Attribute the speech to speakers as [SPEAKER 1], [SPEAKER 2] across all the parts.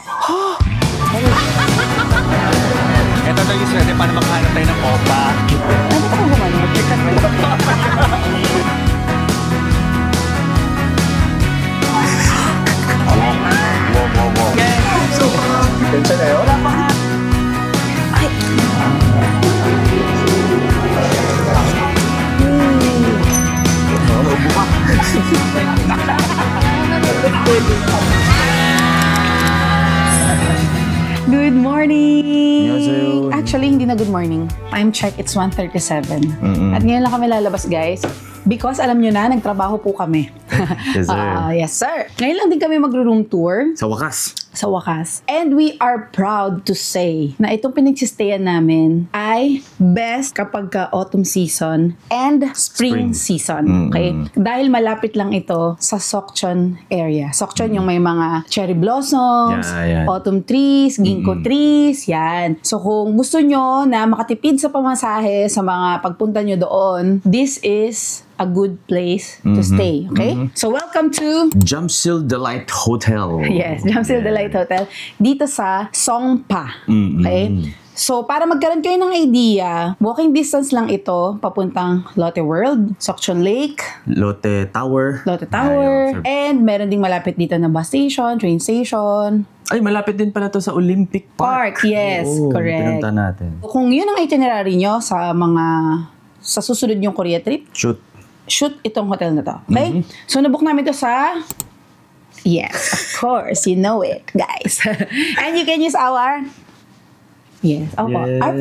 [SPEAKER 1] Ito na yung swerte para makahanap tayo ng opa.
[SPEAKER 2] Ano ko gumano? Mag-check mo.
[SPEAKER 1] Tension na yun?
[SPEAKER 2] Wala pa nga. Ay.
[SPEAKER 1] Naubo ka.
[SPEAKER 2] Good morning!
[SPEAKER 1] Annyeonghaseyo.
[SPEAKER 2] Actually, hindi na good morning. Time check, it's 1:37. At ngayon lang kami lalabas, guys. Because alam nyo na, nagtrabaho po kami.
[SPEAKER 1] Yes, sir.
[SPEAKER 2] Yes, sir. Ngayon lang din kami mag-room tour.
[SPEAKER 1] Sa wakas.
[SPEAKER 2] Sa wakas. And we are proud to say na itong pinagsistayan namin ay best kapag ka autumn season and spring season. Okay? Dahil malapit lang ito sa Sokchon area. Sokchon yung may mga cherry blossoms, autumn trees, ginkgo trees, yan. So kung gusto nyo na makatipid sa pamasahe sa mga pagpunta nyo doon, this is a good place to stay. Okay? So welcome to
[SPEAKER 1] Jamsil Delight Hotel.
[SPEAKER 2] Yes, Jamsil Delight Hotel. Dito sa Songpa. Okay? So, para magkaroon kayo ng idea, walking distance lang ito papuntang Lotte World, Sokchon Lake,
[SPEAKER 1] Lotte Tower.
[SPEAKER 2] and meron ding malapit dito na bus station, train station.
[SPEAKER 1] Ay, malapit din pala to sa Olympic Park.
[SPEAKER 2] Yes, correct.
[SPEAKER 1] Pinunta natin.
[SPEAKER 2] Kung yun ang itinerary nyo sa susunod yung Korea trip, shoot itong hotel na to. Okay? So, nabook namin to sa... Yes, of course. You know it, guys. And you can use our... Yes, our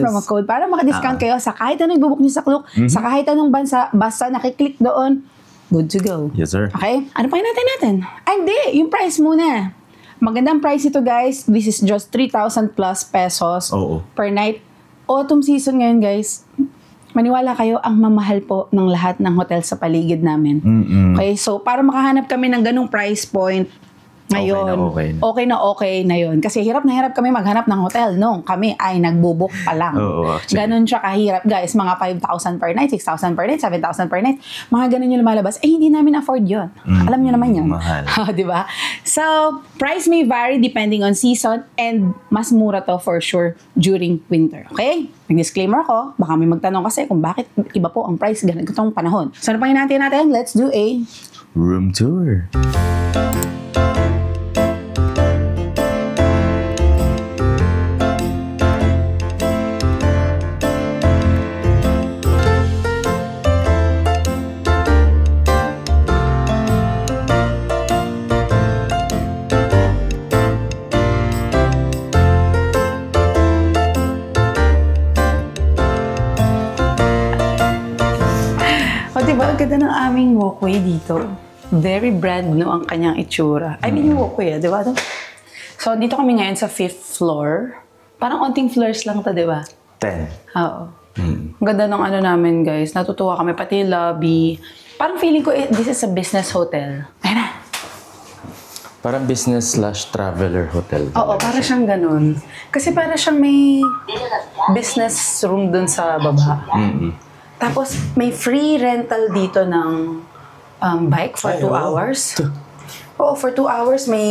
[SPEAKER 2] promo code para maka-discount kayo sa kahit anong ibubuk nyo sa Klook, sa kahit anong bansa, basta nakiklik doon, good to go.
[SPEAKER 1] Yes, sir.
[SPEAKER 2] Okay? Ano pa natin? Ay, hindi. Yung price muna. Magandang price ito, guys. This is just 3,000 plus pesos per night. Autumn season ngayon, guys. Maniwala kayo, ang mamahal po ng lahat ng hotel sa paligid namin. Okay, so para makahanap kami ng ganung price point ngayon, okay na yun. Kasi hirap na hirap kami maghanap ng hotel nung kami ay nagbubuk pa lang. Ganon siya kahirap, guys. Mga 5,000 per night, 6,000 per night, 7,000 per night. Mga ganon yung lumalabas. Eh, hindi namin afford yun. Alam nyo naman yun.
[SPEAKER 1] Mahal.
[SPEAKER 2] Diba? So, price may vary depending on season and mas mura to for sure during winter. Okay? Nag-disclaimer ko, baka may magtanong kasi kung bakit iba po ang price ganitong panahon. So, ano pang natin? Let's do a
[SPEAKER 1] room tour.
[SPEAKER 2] Diba, ang ganda ng aming walkway dito. Very brand new ang kanyang itsura. I mean, yung walkway, diba? So, dito kami ngayon sa 5th floor. Parang onting floors lang to, diba?
[SPEAKER 1] 10.
[SPEAKER 2] Oo. Ang ganda ng ano namin, guys. Natutuwa kami, pati yung lobby. Parang feeling ko, this is a business hotel. Ayun na.
[SPEAKER 1] Parang business/traveler hotel.
[SPEAKER 2] Oo, para siyang ganun. Kasi para siyang may business room dun sa baba. Tapos, may free rental dito ng bike for 2 hours. Oo, for 2 hours, may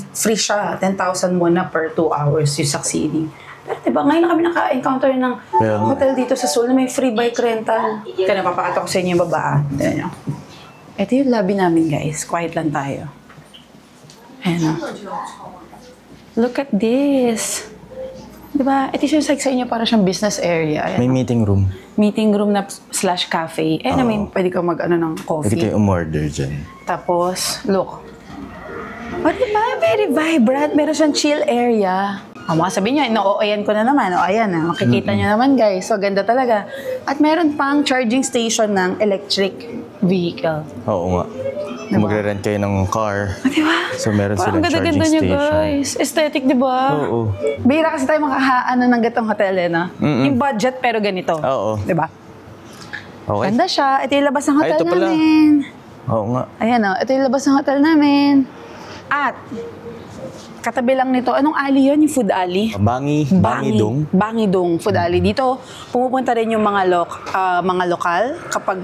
[SPEAKER 2] free siya. 10,000 won na per 2 hours yung succeeding. Pero diba, ngayon na kami naka-encounter ng hotel dito sa Seoul na may free bike rental. Kaya napapakita ko sa inyo yung baba. Tignan nyo. Ito yung lobby namin, guys. Quiet lang tayo. Ayan o. Look at this. Diba? Ito yung sa inyo para siyang business area. Ayan.
[SPEAKER 1] May meeting room.
[SPEAKER 2] Meeting room na /cafe. Eh, I mean, pwede ka mag-ano ng coffee.
[SPEAKER 1] Pwede kayo umorder dyan.
[SPEAKER 2] Tapos, look. O, diba? Very vibrant. Meron siyang chill area. O, mga sabihin nyo, na-OAyan ko na naman. O, ayan na. Makikita nyo naman, guys. So, ganda talaga. At meron pang charging station ng electric vehicle.
[SPEAKER 1] Oo nga. Diba? Magre-rent kayo ng car.
[SPEAKER 2] Diba?
[SPEAKER 1] So, meron silang charging
[SPEAKER 2] ganda
[SPEAKER 1] station.
[SPEAKER 2] Niya, guys. Aesthetic, diba?
[SPEAKER 1] Oo.
[SPEAKER 2] Bihira kasi tayo makahaan ng gatong hotel, eh, no? Yung budget, pero ganito.
[SPEAKER 1] Oo.
[SPEAKER 2] Diba?
[SPEAKER 1] Okay.
[SPEAKER 2] Ganda siya. Ito yung labas ng hotel
[SPEAKER 1] ito pala.
[SPEAKER 2] namin.
[SPEAKER 1] Oo nga.
[SPEAKER 2] Ayan, o. Ito yung labas ng hotel namin. At, katabi lang nito, anong alley yun? Yung food alley?
[SPEAKER 1] Bangidong.
[SPEAKER 2] Bangidong food alley. Dito, pumupunta rin yung mga lokal kapag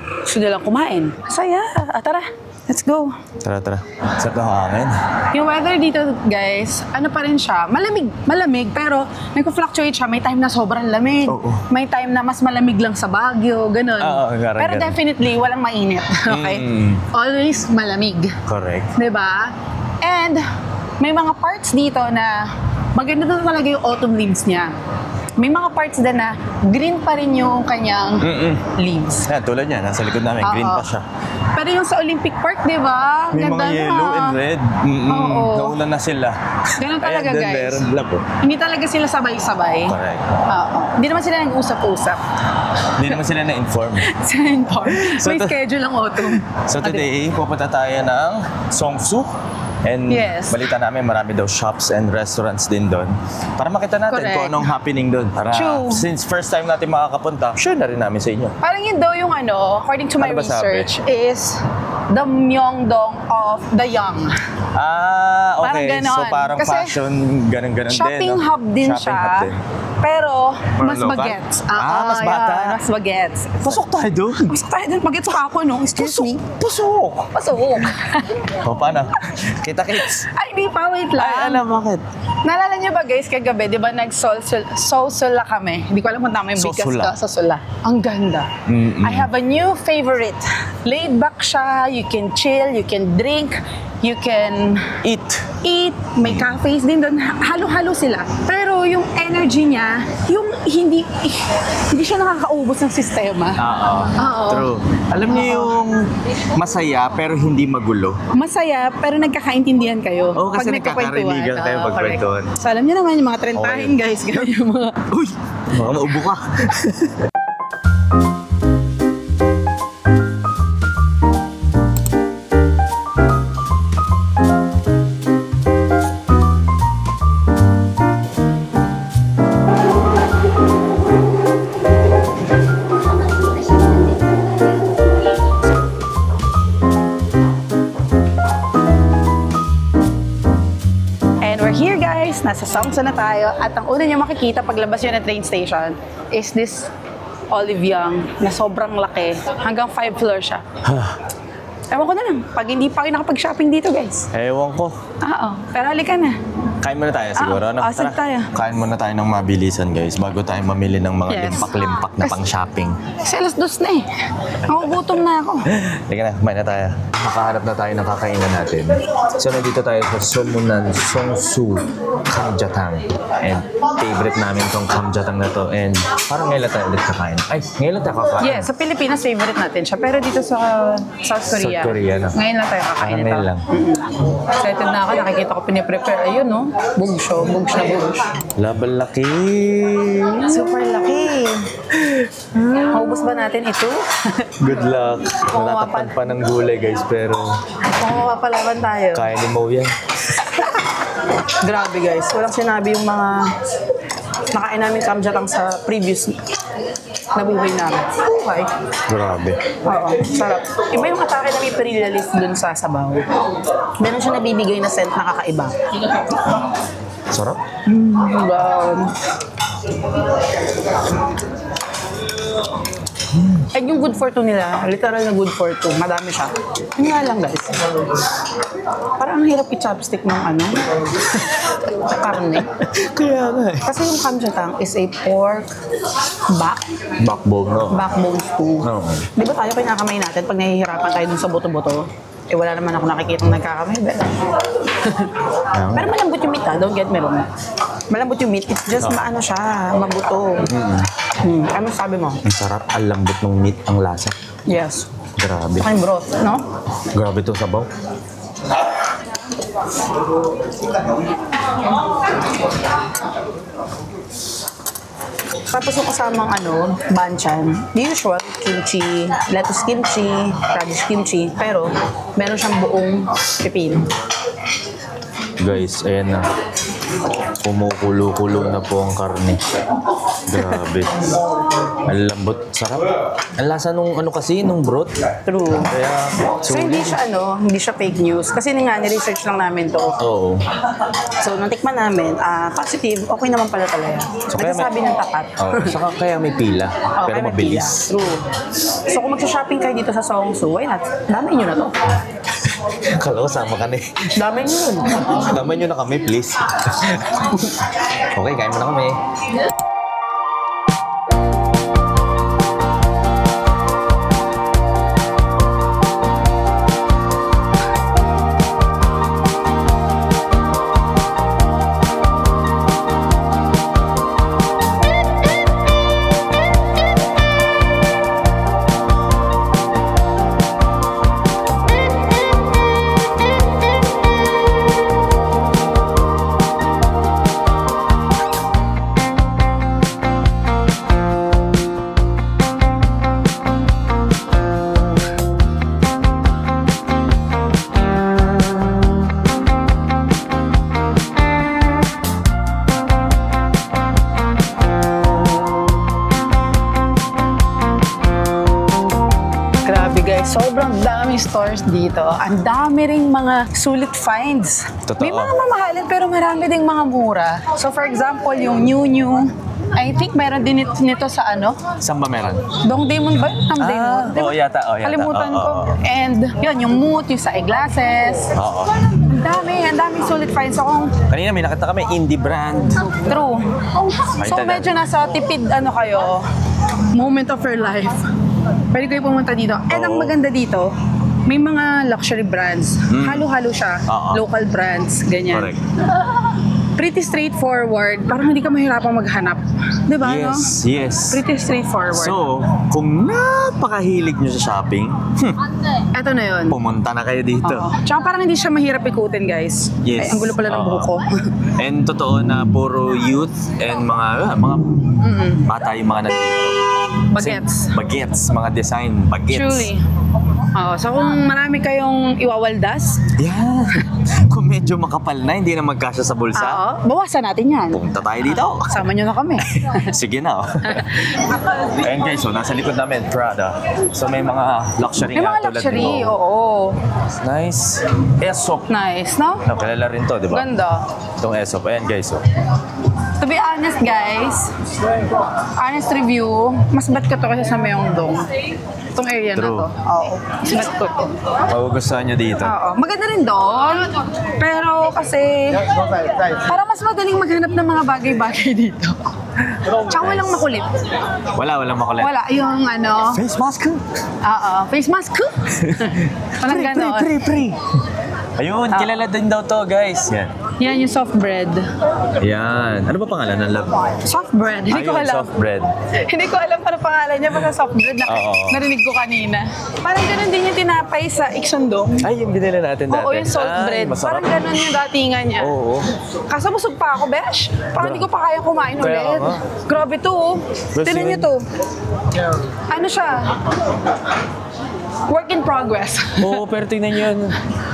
[SPEAKER 2] gusto nilang kumain. Saya. Tara. Let's go.
[SPEAKER 1] Tara. Sarap ng hangin.
[SPEAKER 2] Yung weather dito, guys, ano pa rin siya, malamig, pero nagko-fluctuate siya. May time na sobrang lamig,
[SPEAKER 1] Oo.
[SPEAKER 2] may time na mas malamig lang sa Baguio, ganun. Pero
[SPEAKER 1] ganun.
[SPEAKER 2] definitely, walang mainit, okay? Always malamig.
[SPEAKER 1] Correct.
[SPEAKER 2] Diba? And may mga parts dito na maganda na talaga yung autumn leaves niya. May mga parts din na green pa rin yung kanyang leaves.
[SPEAKER 1] Yan, tulad niya, nasa likod namin, green
[SPEAKER 2] Oo.
[SPEAKER 1] pa siya.
[SPEAKER 2] Pero yung sa Olympic Park, di ba?
[SPEAKER 1] May
[SPEAKER 2] Ganda
[SPEAKER 1] mga yellow and red.
[SPEAKER 2] Oo.
[SPEAKER 1] Nauna na sila.
[SPEAKER 2] Ganun talaga,
[SPEAKER 1] Ayan,
[SPEAKER 2] guys.
[SPEAKER 1] meron labo.
[SPEAKER 2] Hindi talaga sila sabay-sabay.
[SPEAKER 1] Correct.
[SPEAKER 2] Oo. Hindi naman sila nag-usap-usap.
[SPEAKER 1] Hindi naman sila na-inform.
[SPEAKER 2] May schedule ang autumn.
[SPEAKER 1] So today, pupunta tayo ng Seongsu. And
[SPEAKER 2] Yes.
[SPEAKER 1] balita namin, marami daw shops and restaurants din doon. Para makita natin
[SPEAKER 2] Correct.
[SPEAKER 1] kung anong happening doon. Para
[SPEAKER 2] True.
[SPEAKER 1] since first time natin makakapunta, sure na rin namin sa inyo.
[SPEAKER 2] Parang yun daw yung according to my
[SPEAKER 1] Ano ba sabi?
[SPEAKER 2] research, is the Myeongdong of the young.
[SPEAKER 1] Ah,
[SPEAKER 2] Parang
[SPEAKER 1] okay.
[SPEAKER 2] ganon.
[SPEAKER 1] So parang
[SPEAKER 2] Kasi
[SPEAKER 1] fashion, ganun-ganun din.
[SPEAKER 2] Shopping
[SPEAKER 1] no?
[SPEAKER 2] hub din
[SPEAKER 1] Shopping
[SPEAKER 2] siya.
[SPEAKER 1] hub din.
[SPEAKER 2] Pero,
[SPEAKER 1] More
[SPEAKER 2] mas
[SPEAKER 1] local?
[SPEAKER 2] bagets.
[SPEAKER 1] Mas bata.
[SPEAKER 2] Yan, mas bagets.
[SPEAKER 1] Pasok tayo doon.
[SPEAKER 2] Pasok tayo dun. Bagets pa ako, no? Excuse me.
[SPEAKER 1] Pasok.
[SPEAKER 2] Pasok.
[SPEAKER 1] O, paano? Kita-kits.
[SPEAKER 2] Ay, di pa. Wait lang.
[SPEAKER 1] Ay, alam, bakit?
[SPEAKER 2] Naalala niyo ba guys, kagabi, di ba nag-Sosula kami? Hindi ko alam kung tama yung bigkas
[SPEAKER 1] Sosula.
[SPEAKER 2] ka. Sosula. Ang ganda. I have a new favorite. Laid back siya, you can chill, you can drink, you can
[SPEAKER 1] Eat.
[SPEAKER 2] eat, may cafes din doon. Halo-halo sila. Pero yung energy niya, yung hindi siya nakakaubos ng sistema. Oo.
[SPEAKER 1] True. Alam niyo yung masaya pero hindi magulo.
[SPEAKER 2] Masaya, pero nagkakaintindihan kayo.
[SPEAKER 1] Oo, kasi
[SPEAKER 2] nagkukwentuhan.
[SPEAKER 1] nagkakarinigan kayo
[SPEAKER 2] Oo,
[SPEAKER 1] pag
[SPEAKER 2] correct.
[SPEAKER 1] kwentuhan.
[SPEAKER 2] So alam niyo naman yung mga trentahin
[SPEAKER 1] Okay.
[SPEAKER 2] guys, ganyan yung mga...
[SPEAKER 1] Uy! Baka maubo ka.
[SPEAKER 2] And we're here guys, nasa Seongsu na tayo at ang una niyo makikita paglabas yun ng train station is this Olive Young na sobrang laki. Hanggang 5 floors siya. Ewan ko na lang, pag hindi pa kayo nakapag-shopping dito guys.
[SPEAKER 1] Ewan ko.
[SPEAKER 2] Oo, pero halika na.
[SPEAKER 1] Kain muna tayo siguro, no?
[SPEAKER 2] sige tayo.
[SPEAKER 1] Kain muna tayo ng mabilisan, guys, bago tayo mamili ng mga
[SPEAKER 2] Yes.
[SPEAKER 1] limpak-limpak na pang-shopping.
[SPEAKER 2] Kasi alas 2 na eh. Nakugutom na ako.
[SPEAKER 1] Halika na, kumain na tayo. Makahanap na tayo ng kakainan natin. So, nandito tayo sa Somunan Seongsu Kamjatang. And favorite namin tong Kamjatang na to. And parang ngayon lang tayo ulit kakain. Ay, ngayon lang tayo kakain.
[SPEAKER 2] Yeah, sa Pilipinas favorite natin siya. Pero dito sa South Korea,
[SPEAKER 1] South Korea, no?
[SPEAKER 2] ngayon lang tayo kakain
[SPEAKER 1] Parang
[SPEAKER 2] ito.
[SPEAKER 1] ngayon lang.
[SPEAKER 2] Excited na ako, nakikita ko piniprepare. Ayun no, bugs na bugs.
[SPEAKER 1] Laban laki.
[SPEAKER 2] Super laki. Maubos ba natin ito?
[SPEAKER 1] Good luck. Natatakpan pa ng gulay, guys, pero
[SPEAKER 2] Kung mapapalaban tayo.
[SPEAKER 1] kaya ni Mo yan.
[SPEAKER 2] Grabe guys, walang sinabi yung mga nakain namin kamjatang sa previous na buhay namin. Okay.
[SPEAKER 1] Grabe.
[SPEAKER 2] Oo, sarap. Iba yung atake na may pinilalis dun sa sabaw. Meron siya nabibigay na scent na kakaiba.
[SPEAKER 1] Sarap.
[SPEAKER 2] And yung good for two nila, literal na good for two. Madami siya. Yun nga lang guys. Parang ang hirap i-chopstick ng karne.
[SPEAKER 1] Kaya nga eh.
[SPEAKER 2] Kasi yung kamjatang is a pork
[SPEAKER 1] Backbone, no?
[SPEAKER 2] backbone stew.
[SPEAKER 1] Oo.
[SPEAKER 2] Di ba tayo pinakamay natin pag nahihirapan tayo dun sa buto-buto? Eh wala naman ako nakikita ng nagkakamay. Pero malambot yung meat don't get me wrong. Malambot yung meat, it's just maano siya, mabuto. Ano sabi mo?
[SPEAKER 1] Ang sarap, ang lambot ng meat, ang lasa.
[SPEAKER 2] Yes.
[SPEAKER 1] Grabe.
[SPEAKER 2] Saka yung broth, no?
[SPEAKER 1] Grabe to sabaw.
[SPEAKER 2] Tapos yung kasamang banchan, the usual, kimchi, lettuce kimchi, radish kimchi, pero meron siyang buong pipino.
[SPEAKER 1] Guys, ayan na. Kumukulo-kulo na po ang karne. Grabe. Ang lambot, sarap. Ang lasa nung nung broth.
[SPEAKER 2] True.
[SPEAKER 1] Kaya,
[SPEAKER 2] So hindi siya hindi siya fake news. Kasi nga, ni-research lang namin to.
[SPEAKER 1] Oo.
[SPEAKER 2] So, nung tikman namin, positive, okay naman pala talaga.
[SPEAKER 1] So, kaya
[SPEAKER 2] Nagsasabi ng tapat.
[SPEAKER 1] Oo. Saka kaya may pila.
[SPEAKER 2] Oo,
[SPEAKER 1] Pero
[SPEAKER 2] kaya may
[SPEAKER 1] mabilis.
[SPEAKER 2] pila. True. So, kung mag-shopping kayo dito sa Seongsu, why not? Dami nyo na to.
[SPEAKER 1] Kala ko sama ka na eh.
[SPEAKER 2] Dami yun.
[SPEAKER 1] Naman nyo na kami, please. Okay, kain mo na kami.
[SPEAKER 2] Sobrang daming stores dito. Ang dami ring mga sulit finds.
[SPEAKER 1] Totoo.
[SPEAKER 2] May mga mamahalin pero marami ding mga mura. So for example, yung New, I think meron din nito sa ano?
[SPEAKER 1] Saan ba meron?
[SPEAKER 2] Dongdaemun ba? Dongdaemun.
[SPEAKER 1] Oo, yata.
[SPEAKER 2] Kalimutan ko. And yun, yung Mood, yung sa eyeglasses.
[SPEAKER 1] Oo.
[SPEAKER 2] Ang daming sulit finds. So kung
[SPEAKER 1] Kanina may nakita kami, indie brand.
[SPEAKER 2] true. So
[SPEAKER 1] Ay,
[SPEAKER 2] medyo nasa tipid ano kayo, moment of your life. Pwede kayo pumunta dito. And ang maganda dito, may mga luxury brands. Halo-halo siya. Local brands, ganyan.
[SPEAKER 1] Correct.
[SPEAKER 2] Pretty straightforward. Parang hindi ka mahirapang maghanap. Di ba, no?
[SPEAKER 1] Yes.
[SPEAKER 2] Pretty straightforward.
[SPEAKER 1] So, kung napakahilig nyo sa shopping,
[SPEAKER 2] eto na yun.
[SPEAKER 1] pumunta na kayo dito.
[SPEAKER 2] Tsaka parang hindi siya mahirap ikutin, guys.
[SPEAKER 1] Yes.
[SPEAKER 2] Ay, ang gulo pala ng buhok ko.
[SPEAKER 1] And totoo na puro youth and mga bata yung mga nandito.
[SPEAKER 2] Bagets.
[SPEAKER 1] Bagets, mga design, bagets.
[SPEAKER 2] Truly. So kung marami kayong iwawaldas,
[SPEAKER 1] Yeah. Kung medyo makapal na, hindi na magkasya sa bulsa,
[SPEAKER 2] bawasan natin yan.
[SPEAKER 1] pumunta tayo dito.
[SPEAKER 2] Sama nyo na kami.
[SPEAKER 1] Sige na. Ayun guys, so nasa likod namin, Prada. So may mga luxury
[SPEAKER 2] May
[SPEAKER 1] nga
[SPEAKER 2] mga
[SPEAKER 1] tulad
[SPEAKER 2] luxury,
[SPEAKER 1] nito.
[SPEAKER 2] oo.
[SPEAKER 1] Nice. Aesop.
[SPEAKER 2] Nice, no?
[SPEAKER 1] Kilala rin to, di ba?
[SPEAKER 2] Ganda.
[SPEAKER 1] Itong Aesop. Ayan guys, so.
[SPEAKER 2] To be honest, guys, honest review, mas bet ko to kasi sa Myeongdong. Itong area na
[SPEAKER 1] True.
[SPEAKER 2] to. Oo. Mas bet ko to.
[SPEAKER 1] Magugustuhan nyo dito.
[SPEAKER 2] Oo. Maganda rin doon. Pero kasi, parang mas madaling maghanap ng mga bagay-bagay dito. Tsaka walang makulit.
[SPEAKER 1] Walang makulit.
[SPEAKER 2] Wala. Yung ano,
[SPEAKER 1] Face mask.
[SPEAKER 2] oo. Face mask. Walang ganon.
[SPEAKER 1] Pre. Ayun, kilala din daw to, guys. Yan.
[SPEAKER 2] Yan yung soft bread.
[SPEAKER 1] Yan. Ano ba pangalan ng love?
[SPEAKER 2] Soft bread. Hindi ko
[SPEAKER 1] Ayun,
[SPEAKER 2] alam.
[SPEAKER 1] soft bread.
[SPEAKER 2] Hindi ko alam paano pangalan niya. Basta soft bread na
[SPEAKER 1] Oo.
[SPEAKER 2] narinig ko kanina. Parang ganun din yung tinapay sa Iksondong.
[SPEAKER 1] Ay, yung binili natin dati.
[SPEAKER 2] Oo, yung salt bread.
[SPEAKER 1] Masarap.
[SPEAKER 2] Parang ganun yung datingan niya.
[SPEAKER 1] Oo.
[SPEAKER 2] Kaso busog pa ako, besh. Parang hindi ko pa kaya kumain
[SPEAKER 1] Kaya
[SPEAKER 2] ulit.
[SPEAKER 1] nga.
[SPEAKER 2] Grabe to, oh. Tignan niyo to. Ano siya? Work in progress.
[SPEAKER 1] Oo, pero tingnan nyo yun.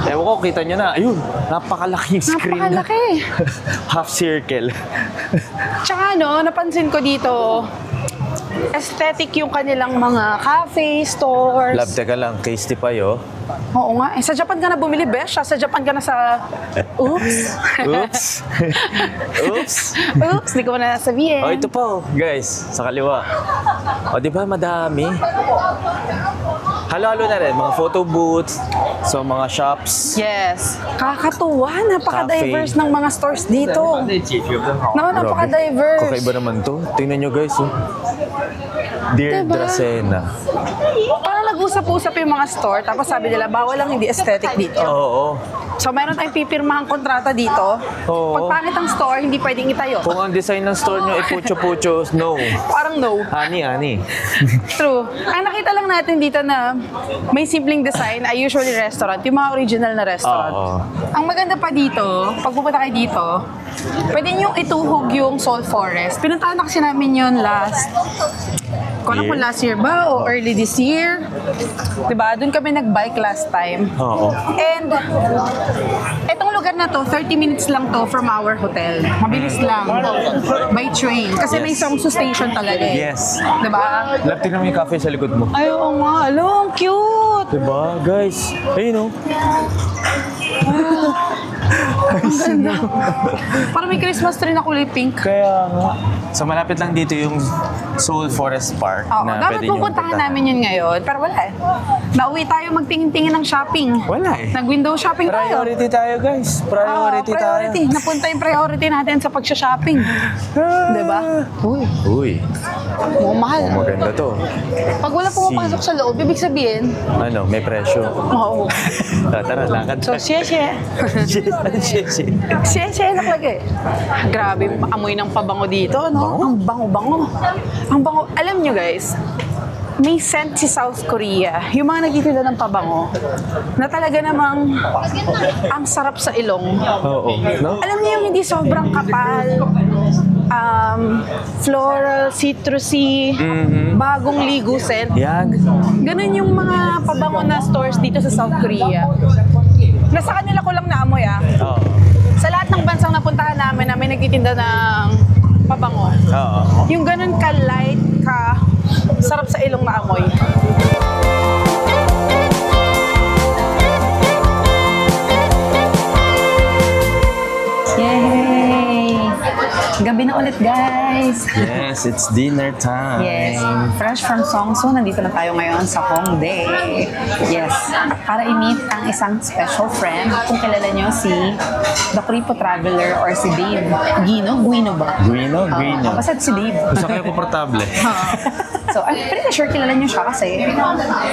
[SPEAKER 1] Ewan ko, kita nyo na. Ayun, napakalaking screen.
[SPEAKER 2] Napakalaki.
[SPEAKER 1] Half circle.
[SPEAKER 2] Tsaka napansin ko dito, aesthetic yung kanilang mga cafe, stores.
[SPEAKER 1] Love, teka lang. Tasty pa yo.
[SPEAKER 2] Oo nga. Sa Japan ka na bumili, besh. Sa Japan ka na sa... Oops.
[SPEAKER 1] Oops. Oops.
[SPEAKER 2] Oops, di ko na sabihin.
[SPEAKER 1] Oh, ito pa, oh. Guys, sa kaliwa. O, di ba madami? Halo-halo na rin. Mga photo booths. So, mga shops.
[SPEAKER 2] Yes. Kakatuwa. Napaka-diverse ng mga stores dito. Napaka-diverse.
[SPEAKER 1] Kakaiba naman to. Tingnan nyo, guys. Oh. Dear
[SPEAKER 2] Diba?
[SPEAKER 1] Dracena.
[SPEAKER 2] Parang nag-usap-usap yung mga store, tapos sabi nila, bawal lang hindi aesthetic dito.
[SPEAKER 1] Oo.
[SPEAKER 2] So, meron tayong pipirmahang kontrata dito.
[SPEAKER 1] Oo.
[SPEAKER 2] Pag pangit ang store, hindi pwedeng itayo.
[SPEAKER 1] Kung ang design ng store nyo ay pucho-pucho, no.
[SPEAKER 2] Parang no.
[SPEAKER 1] Ani.
[SPEAKER 2] True. Ang nakita lang natin dito na may simpleng design ay usually restaurant, yung mga original na restaurant.
[SPEAKER 1] Oo.
[SPEAKER 2] Ang maganda pa dito, pag pupunta kayo dito, pwede nyo ituhog yung Salt Forest. Pinuntahan na kasi namin yun last. Kung alam kung last year ba o early this year. Diba? Doon kami nag-bike last time.
[SPEAKER 1] Oo.
[SPEAKER 2] And etong lugar na to, 30 minutes lang to from our hotel. Mabilis lang. By train. Kasi may Songsu station talaga eh.
[SPEAKER 1] Yes.
[SPEAKER 2] Diba?
[SPEAKER 1] Love, tignan mo yung cafe sa likod mo.
[SPEAKER 2] Ay, oo nga. Alam, cute!
[SPEAKER 1] Diba, guys? Ayun, oh.
[SPEAKER 2] Ang ganda. Parang may Christmas tree na kulay pink.
[SPEAKER 1] Kaya nga. So malapit lang dito yung Soul Forest Park
[SPEAKER 2] Oo,
[SPEAKER 1] na
[SPEAKER 2] dapat
[SPEAKER 1] pwede niyong
[SPEAKER 2] pupuntahan
[SPEAKER 1] puntahan.
[SPEAKER 2] namin yun ngayon. Pero wala eh. Nauwi tayo magtingin-tingin ng shopping.
[SPEAKER 1] Wala eh.
[SPEAKER 2] Nag-window shopping tayo.
[SPEAKER 1] Priority tayo guys. Priority tayo.
[SPEAKER 2] Napunta yung priority natin sa pagsha-shopping. Diba? Uy,
[SPEAKER 1] Uy,
[SPEAKER 2] mukhang mahal.
[SPEAKER 1] maganda to.
[SPEAKER 2] Pag wala pumapasok sa loob, ibig sabihin,
[SPEAKER 1] Ano, may presyo.
[SPEAKER 2] oo.
[SPEAKER 1] Tara, lakad
[SPEAKER 2] So,
[SPEAKER 1] tayo.
[SPEAKER 2] siya. Siya nakalagay. Grabe, amoy ng pabango dito, no? Ang bango-bango. Ang bango. Alam nyo guys, may scent si South Korea, yung mga nagtitinda ng pabango, na talaga namang ang sarap sa ilong.
[SPEAKER 1] Oo. No?
[SPEAKER 2] Alam niyo yung hindi sobrang kapal, floral, citrusy, bagong ligo scent.
[SPEAKER 1] Yan.
[SPEAKER 2] Ganun yung mga pabango na stores dito sa South Korea. Nasa kanila ko lang naamoy
[SPEAKER 1] Oo.
[SPEAKER 2] Sa lahat ng bansang napuntahan namin na may nagtitinda ng pabango.
[SPEAKER 1] Oo.
[SPEAKER 2] Yung ganun ka-light, sarap sa ilong na amoy. Yay! Gabi na ulit, guys!
[SPEAKER 1] Yes, it's dinner time.
[SPEAKER 2] Yes, fresh from Seongsu, nandito na tayo ngayon sa Hongdae. Yes, para i-meet ang isang special friend. Kung kilala nyo si The Kripo Traveler or si Dave Guino ba?
[SPEAKER 1] Guino.
[SPEAKER 2] Basta si Dave.
[SPEAKER 1] Gusto kayo komportable.
[SPEAKER 2] So, I'm pretty sure kilala niyo siya kasi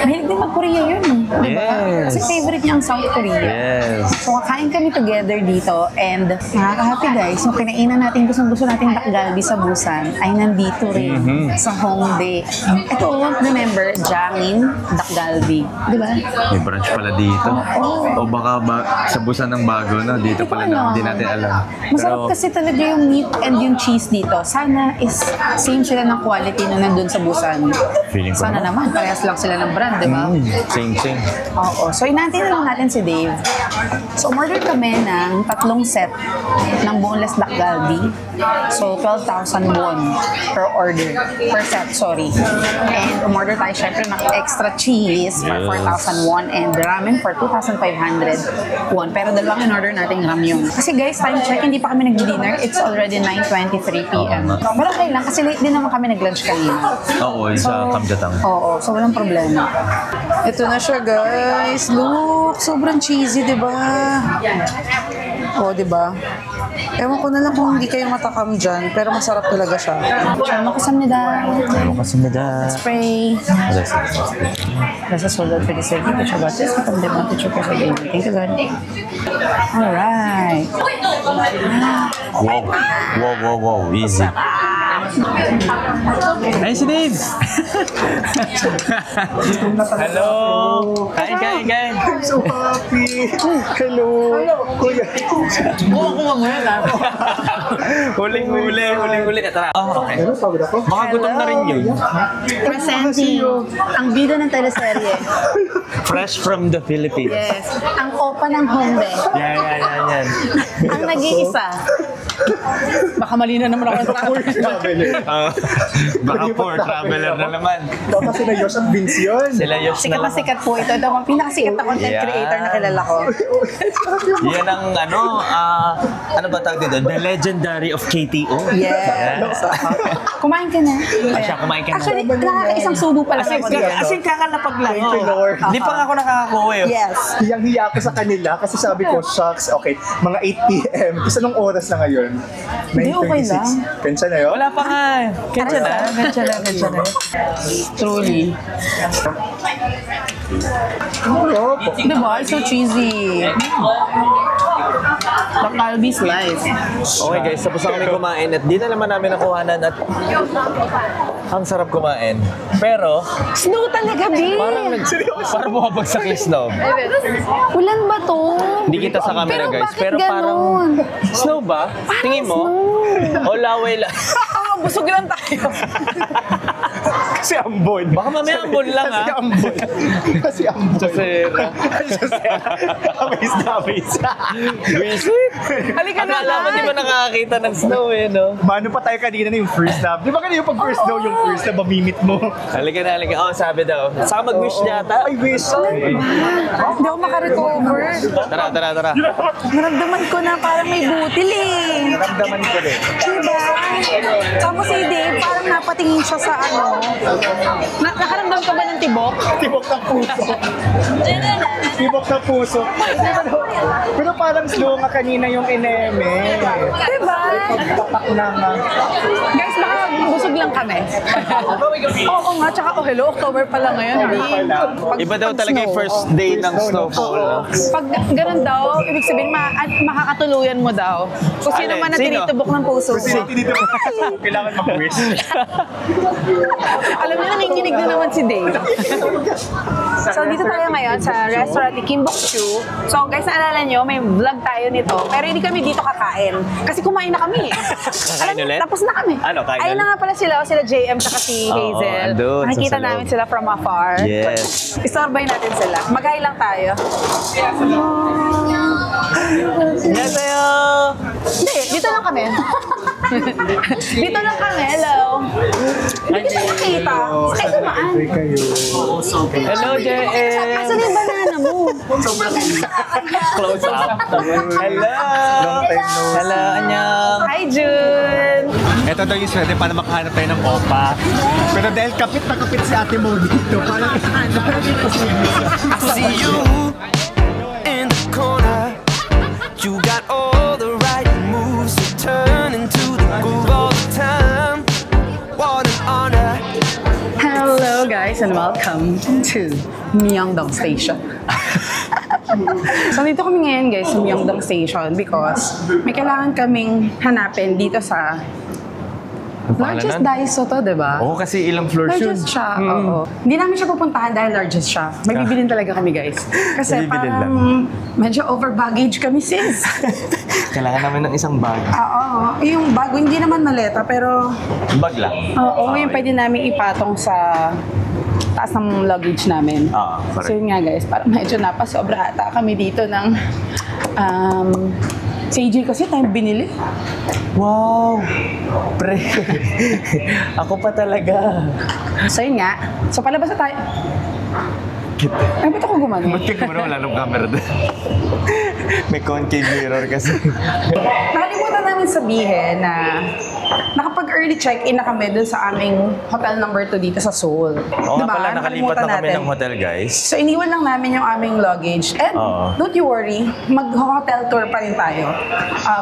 [SPEAKER 2] mahilig din mag-Korea yun. Diba?
[SPEAKER 1] Yes.
[SPEAKER 2] Kasi favorite niya ang South Korea.
[SPEAKER 1] Yes.
[SPEAKER 2] So, kakain kami together dito and nakaka-happy guys. Yung kinainan natin, gusto natin Dakgalbi sa Busan ay nandito rin sa Hongdae. Ito, remember, Jangin Dakgalbi. Diba?
[SPEAKER 1] May branch pala dito. O baka sa busan ng bago, no? Dito pala na, hindi natin alam.
[SPEAKER 2] Masarap kasi talaga yung meat and yung cheese dito. Sana is same sila ng quality na nandun sa Busan.
[SPEAKER 1] Feeling ko
[SPEAKER 2] Sana naman, parehas lang sila ng brand, di ba?
[SPEAKER 1] Sing.
[SPEAKER 2] Oo. So, inaantay na lang natin si Dave. So, umorder kami ng 3 set ng boneless Dakgalbi. So, 12,000 won per order. Per set, sorry. And umorder tayo syempre ng extra cheese for 4,000 won and ramen for 2,500 won. Pero dalawang in-order natin ramyun. Kasi guys, time check, hindi pa kami nag-dinner. It's already 9:23 p.m. Pero okay lang, kasi late din naman kami nag-lunch kanina.
[SPEAKER 1] Oo, sa Kamjatang.
[SPEAKER 2] Oo, so walang problema. Ito na siya, guys. Look, sobrang cheesy, di ba? Oo, di ba? Ewan ko na lang kung hindi kayo matakam dyan, pero masarap talaga siya. 잘 먹겠습니다.
[SPEAKER 1] 먹겠습니다.
[SPEAKER 2] Spray. Nasa solid for the serving. Picture about this. Matanda mo. Picture for sa baby. Thank you, God. Alright.
[SPEAKER 1] Wow. Easy. Ay, si Dave! Hello! Kain.
[SPEAKER 3] I'm so happy! Hello! Kuya!
[SPEAKER 2] Kuha mo yan,
[SPEAKER 1] Huling-huli. Tara. Okay.
[SPEAKER 3] Ano, pagod ako?
[SPEAKER 1] Baka gutom na rin yun.
[SPEAKER 2] Presenting ang bida ng teleserye.
[SPEAKER 1] Fresh from the Philippines.
[SPEAKER 2] Yes. Ang opa ng Hongdae.
[SPEAKER 1] Yan.
[SPEAKER 2] Ang nag-iisa. Baka mali na naman ako ng
[SPEAKER 3] Traveler.
[SPEAKER 1] Baka poor traveler na naman.
[SPEAKER 3] Ito kasi na Yosh at Vince yun.
[SPEAKER 1] Sila yung
[SPEAKER 2] Sikat na sikat po ito. Ito ang pinakasikat na content creator na kilala ko.
[SPEAKER 1] Yan ang ano ba tawag dito? The legendary of KTO.
[SPEAKER 2] Yes. Kumain ka na.
[SPEAKER 1] Siya, kumain ka na.
[SPEAKER 2] Actually, nakakaisang subo pa lang ako dito.
[SPEAKER 1] Kasi kakalapag lang.
[SPEAKER 3] Thank you, Lord.
[SPEAKER 1] Di pa nga ako nakakakuha eh.
[SPEAKER 2] Yes.
[SPEAKER 3] Hiyang-hiya ako sa kanila kasi sabi ko, shucks, okay, mga 8 p.m. Kasi anong oras na ngayon?
[SPEAKER 2] Hindi, okay
[SPEAKER 3] 9:36.
[SPEAKER 2] lang.
[SPEAKER 3] Pensa na yun?
[SPEAKER 1] Wala pa nga. Kaya na.
[SPEAKER 2] Truly.
[SPEAKER 3] Ano?
[SPEAKER 2] Diba? It's so cheesy. Dakgalbi's life.
[SPEAKER 1] Okay guys, tapos na kami kumain at di na naman namin nakuhanan at ang sarap kumain. Pero,
[SPEAKER 2] Snow talaga, B.
[SPEAKER 1] parang bumabagsak yung snow.
[SPEAKER 2] Ulan ba to?
[SPEAKER 1] Hindi kita sa camera
[SPEAKER 2] Pero
[SPEAKER 1] guys.
[SPEAKER 2] bakit
[SPEAKER 1] Pero parang,
[SPEAKER 2] ganun?
[SPEAKER 1] snow ba? Tingin mo? O laway lang.
[SPEAKER 2] Busog lang tayo.
[SPEAKER 3] Si Ambon.
[SPEAKER 1] Baka mamaya Ambon lang,
[SPEAKER 3] Si
[SPEAKER 1] ah.
[SPEAKER 3] Ambon. Si Ambon.
[SPEAKER 1] Josera.
[SPEAKER 3] Amis.
[SPEAKER 1] Visit.
[SPEAKER 2] Halika na,
[SPEAKER 1] Akala mo
[SPEAKER 2] Nay.
[SPEAKER 1] di ba nakakakita ng snow eh, no?
[SPEAKER 3] Mano pa tayo kanina na yung first love. Di ba kanina pag first daw yung first love, mamimit mo?
[SPEAKER 1] Halika na. Oh, sabi daw. Saka mag-wish yata.
[SPEAKER 3] Ay, wish.
[SPEAKER 2] Hindi ako makarecover.
[SPEAKER 1] Tara.
[SPEAKER 2] Naramdaman ko na parang may butil eh.
[SPEAKER 3] Naramdaman ko rin.
[SPEAKER 2] Diba? Tapos si Dave, parang napatingin siya sa ano. Nakaramdam ka ba ng tibok?
[SPEAKER 3] Tibok ng puso. Tibok ng puso. Pero parang slow nga kanina yung ineme.
[SPEAKER 2] Diba?
[SPEAKER 3] Pagpapak na nga.
[SPEAKER 2] Guys, baka busog lang kami. Oo nga, tsaka hello, October pa lang ngayon.
[SPEAKER 1] Iba daw talaga yung first day ng snowfall. no?
[SPEAKER 2] Pag ganun daw, ibig sabihin, makakatuluyan mo daw. Kung sino
[SPEAKER 1] Alin?
[SPEAKER 2] man na
[SPEAKER 1] Sino?
[SPEAKER 2] tinitubok ng puso mo.
[SPEAKER 3] Kasi dito kailangan mag-wish.
[SPEAKER 2] Alam niyo, nanginginig na naman si Dave. So, dito tayo ngayon sa restaurant ni Kim Bok Chu. So, guys, naalala nyo, may vlog tayo nito. Pero hindi kami dito kakain. Kasi kumain na kami. Alam niyo,
[SPEAKER 1] ulit?
[SPEAKER 2] tapos na kami.
[SPEAKER 1] Ano, kain
[SPEAKER 2] Ayun
[SPEAKER 1] ulit?
[SPEAKER 2] na nga pala sila JM saka si
[SPEAKER 1] Oo,
[SPEAKER 2] Hazel.
[SPEAKER 1] andun,
[SPEAKER 2] Nakikita
[SPEAKER 1] sa loob.
[SPEAKER 2] namin sila from afar.
[SPEAKER 1] Yes.
[SPEAKER 2] Istorbay natin sila. Mag-hi lang tayo.
[SPEAKER 1] Annyeonghaseyo!
[SPEAKER 2] Hindi, dito lang kami. Dito lang kami. Hello. Hindi kita makita. Ay, dumaan.
[SPEAKER 1] Hello, JM!
[SPEAKER 2] Asan yung banana mo?
[SPEAKER 1] Close up. Hello! Hello, annyeong!
[SPEAKER 2] Hi, June.
[SPEAKER 3] Ito daw yung swerte para makahanap tayo ng opa. Pero dahil kapit na kapit si ate mo dito, parang
[SPEAKER 4] I see you in the corner. You got all the right moves to turn into the groove all the time. What an honor.
[SPEAKER 2] Hello, guys, and welcome to Myeongdong Station. So, dito kami ngayon, guys, sa Myeongdong Station because may kailangan kaming hanapin dito sa largest Daiso to, diba?
[SPEAKER 1] Oo, kasi ilang floors yun.
[SPEAKER 2] Largest siya, oo. Hindi namin siya pupuntahan dahil largest siya. May bibilin talaga kami, guys. Kasi
[SPEAKER 1] May bibilin
[SPEAKER 2] parang medyo over baggage kami, sis.
[SPEAKER 1] Kailangan namin ng isang bag.
[SPEAKER 2] Oo, yung bago, hindi naman maleta, pero
[SPEAKER 1] Bag lang.
[SPEAKER 2] oo, yung pwede namin ipatong sa taas ng luggage namin.
[SPEAKER 1] Correct.
[SPEAKER 2] So yun nga, guys, parang medyo napasobra ata kami dito ng sa AJ kasi tayo binili.
[SPEAKER 1] Wow! Pre! Ako pa talaga.
[SPEAKER 2] So yun nga. So palabas na tayo. Ay, ba't ako gumano?
[SPEAKER 1] Ba't ka gumano? Wala nung camera doon. May concave mirror kasi.
[SPEAKER 2] Nakalimutan namin sabihin na nakapag-early check-in na kami dun sa aming hotel number 2 dito sa Seoul.
[SPEAKER 1] Oo nga pala, nakalipat na kami ng hotel, guys.
[SPEAKER 2] So, iniwan lang namin yung aming luggage. And
[SPEAKER 1] Oo.
[SPEAKER 2] don't you worry, mag-hotel tour pa rin tayo